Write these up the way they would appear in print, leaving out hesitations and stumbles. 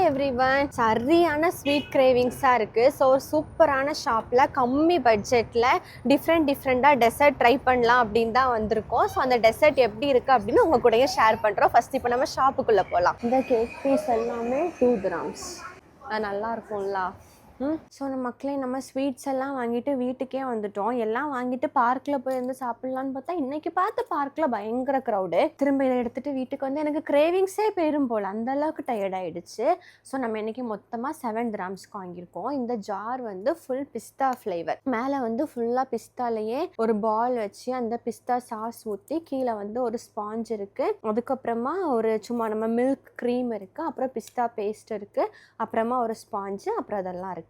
Everyone, சரியான sweet கிரேவிங்ஸாக இருக்குது. So ஒரு சூப்பரான ஷாப்பில் கம்மி பட்ஜெட்டில் டிஃப்ரெண்ட்டாக டெசர்ட் ட்ரை பண்ணலாம் அப்படின்னு தான் வந்திருக்கோம். ஸோ அந்த டெசர்ட் எப்படி இருக்குது அப்படின்னு உங்கள் கூடயே ஷேர் பண்ணுறோம். ஃபஸ்ட் இப்போ நம்ம ஷாப்புக்குள்ளே போகலாம். இந்த கேக் பீஸ் எல்லாமே 2 grams. அது நல்லா இருக்கும்ல. ஸோ நம்ம ஸ்வீட்ஸ் எல்லாம் வாங்கிட்டு வீட்டுக்கே வந்துட்டோம். எல்லாம் வாங்கிட்டு பார்க்கில் போய் இருந்து சாப்பிட்லான்னு பார்த்தா இன்றைக்கி பார்த்து பார்க்கில் பயங்கர க்ரௌடு. திரும்ப இதை எடுத்துகிட்டு வீட்டுக்கு வந்து எனக்கு கிரேவிங்ஸே போயிடும் போல், அந்தளவுக்கு டயர்ட் ஆகிடுச்சு. ஸோ நம்ம இன்றைக்கி மொத்தமாக 7 grams வாங்கியிருக்கோம். இந்த ஜார் வந்து ஃபுல் பிஸ்தா ஃப்ளேவர். மேலே வந்து ஃபுல்லாக பிஸ்தாலேயே ஒரு பால் வச்சு அந்த பிஸ்தா சாஸ் ஊற்றி கீழே வந்து ஒரு ஸ்பாஞ்ச் இருக்குது. அதுக்கப்புறமா ஒரு சும்மா நம்ம மில்க் க்ரீம் இருக்குது, அப்புறம் பிஸ்தா பேஸ்ட் இருக்குது, அப்புறமா ஒரு ஸ்பாஞ்சு, அப்புறம் அதெல்லாம் இருக்குது.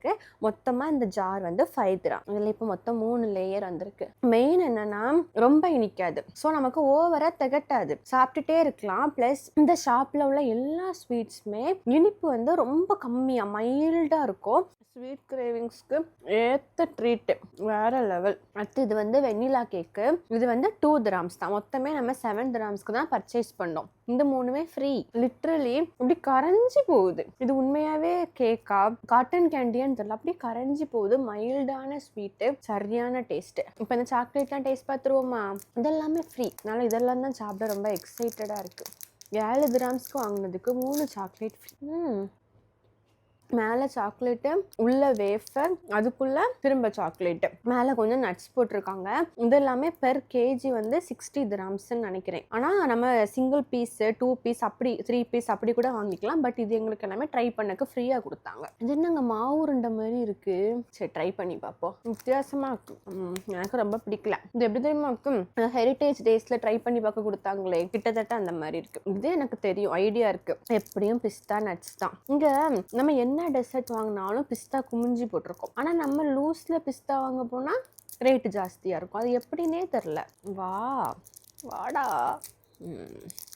மொத்தமா இந்த ஜார் வந்து 5 grams. இதுல இப்போ மொத்தம் 3 லேயர் வந்திருக்கு. மெயின் என்னன்னா ரொம்ப இனிக்காது. ஸோ நமக்கு ஓவரா திகட்டாது, சாப்பிட்டுட்டே இருக்கலாம். பிளஸ் இந்த ஷாப்ல உள்ள எல்லா ஸ்வீட்ஸுமே இனிப்பு வந்து ரொம்ப கம்மியா மைல்டா இருக்கும். ஸ்வீட் கிரேவிங்ஸ்க்கு ஏற்ற ட்ரீட்டு வேற லெவல். அடுத்து இது வந்து வெண்ணிலா கேக்கு. இது வந்து 2 grams தான். மொத்தமே நம்ம 7 gramsக்கு தான் பர்ச்சேஸ் பண்ணோம். இந்த 3மே ஃப்ரீ. லிட்ரலி இப்படி கரைஞ்சி போகுது. இது உண்மையாவே கேக்கா காட்டன் கேண்டியான்னு தெரியல, அப்படி கரைஞ்சி போகுது. மைல்டான ஸ்வீட்டு, சரியான டேஸ்ட்டு. இப்போ இந்த சாக்லேட்லாம் டேஸ்ட் பார்த்துருவோமா? இதெல்லாமே ஃப்ரீ. அதனால இதெல்லாம் தான் சாப்பிட ரொம்ப எக்ஸைட்டடாக இருக்குது. 7 grams வாங்கினதுக்கு 3 சாக்லேட் ஃப்ரீ. மேலே சாக்லேட்டு, உள்ள வேஃபர், அதுக்குள்ள திரும்ப சாக்லேட்டு, மேலே கொஞ்சம் நட்ஸ் போட்டிருக்காங்க. இது எல்லாமே பெர் கேஜி வந்து 60 grams நினைக்கிறேன். ஆனால் நம்ம சிங்கிள் பீஸு 2 பீஸ் அப்படி 3 பீஸ் அப்படி கூட வாங்கிக்கலாம். பட் இது எங்களுக்கு எல்லாமே ட்ரை பண்ணக்கு ஃப்ரீயாக கொடுத்தாங்க. இது என்னங்க மாவு உருண்டை மாதிரி இருக்கு. சரி ட்ரை பண்ணி பார்ப்போம். வித்தியாசமாக இருக்கும். எனக்கு ரொம்ப பிடிக்கல. இது எப்படி தெரியுமா இருக்கும்? ஹெரிட்டேஜ் டேஸில் ட்ரை பண்ணி பார்க்க கொடுத்தாங்களே, கிட்டத்தட்ட அந்த மாதிரி இருக்கு. இது எனக்கு தெரியும், ஐடியா இருக்கு. எப்படியும் பிஸ்தா நட்ஸ் தான். இங்கே நம்ம என்ன டெசர்ட் வாங்கினாலும் பிஸ்தா குமிஞ்சி போட்டிருக்கோம். ஆனால் நம்ம லூஸில் பிஸ்தா வாங்க போனால் ரேட்டு ஜாஸ்தியாக இருக்கும். அது எப்படின்னே தெரில. வாடா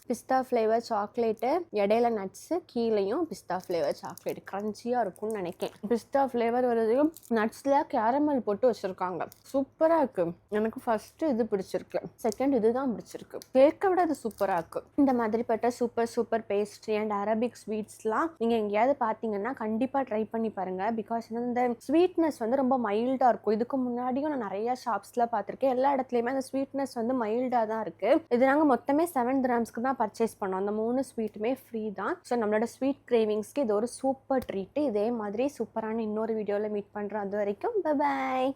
பிஸ்தா ஃப்ளேவர் சாக்லேட்டு, இடையில நட்ஸு, கீழேயும் பிஸ்தா ஃப்ளேவர் சாக்லேட். க்ரன்ச்சியாக இருக்கும்னு நினைக்கிறேன். பிஸ்தா ஃப்ளேவர் வரதையும் நட்ஸில் கேரமல் போட்டு வச்சுருக்காங்க. சூப்பராக இருக்குது. எனக்கு ஃபஸ்ட்டு இது பிடிச்சிருக்கு, செகண்ட் இது தான் பிடிச்சிருக்கு. கேக்கை விட அது சூப்பராக இருக்குது. இந்த மாதிரிப்பட்ட சூப்பர் பேஸ்ட்ரி அண்ட் அரபிக் ஸ்வீட்ஸ்லாம் நீங்கள் எங்கேயாவது பார்த்தீங்கன்னா கண்டிப்பாக ட்ரை பண்ணி பாருங்கள். பிகாஸ் இந்த ஸ்வீட்னஸ் வந்து ரொம்ப மைல்டாக இருக்கும். இதுக்கு முன்னாடியும் நான் நிறையா ஷாப்ஸில் பார்த்துருக்கேன். எல்லா இடத்துலையுமே அந்த ஸ்வீட்னஸ் வந்து மைல்டாக தான் இருக்குது. இது நாங்கள் மொத்தமே 7 gramsக்கு தான் பர்ச்சேஸ் பண்ணோம். அந்த 3 ஸ்வீட்டுமே ஃப்ரீ தான். ஸோ நம்மளோட ஸ்வீட் கிரேவிங்ஸ்க்கு இது ஒரு சூப்பர் ட்ரீட்டு. இதே மாதிரி சூப்பரான இன்னொரு வீடியோவில் மீட் பண்ணுறோம். அது வரைக்கும் பை.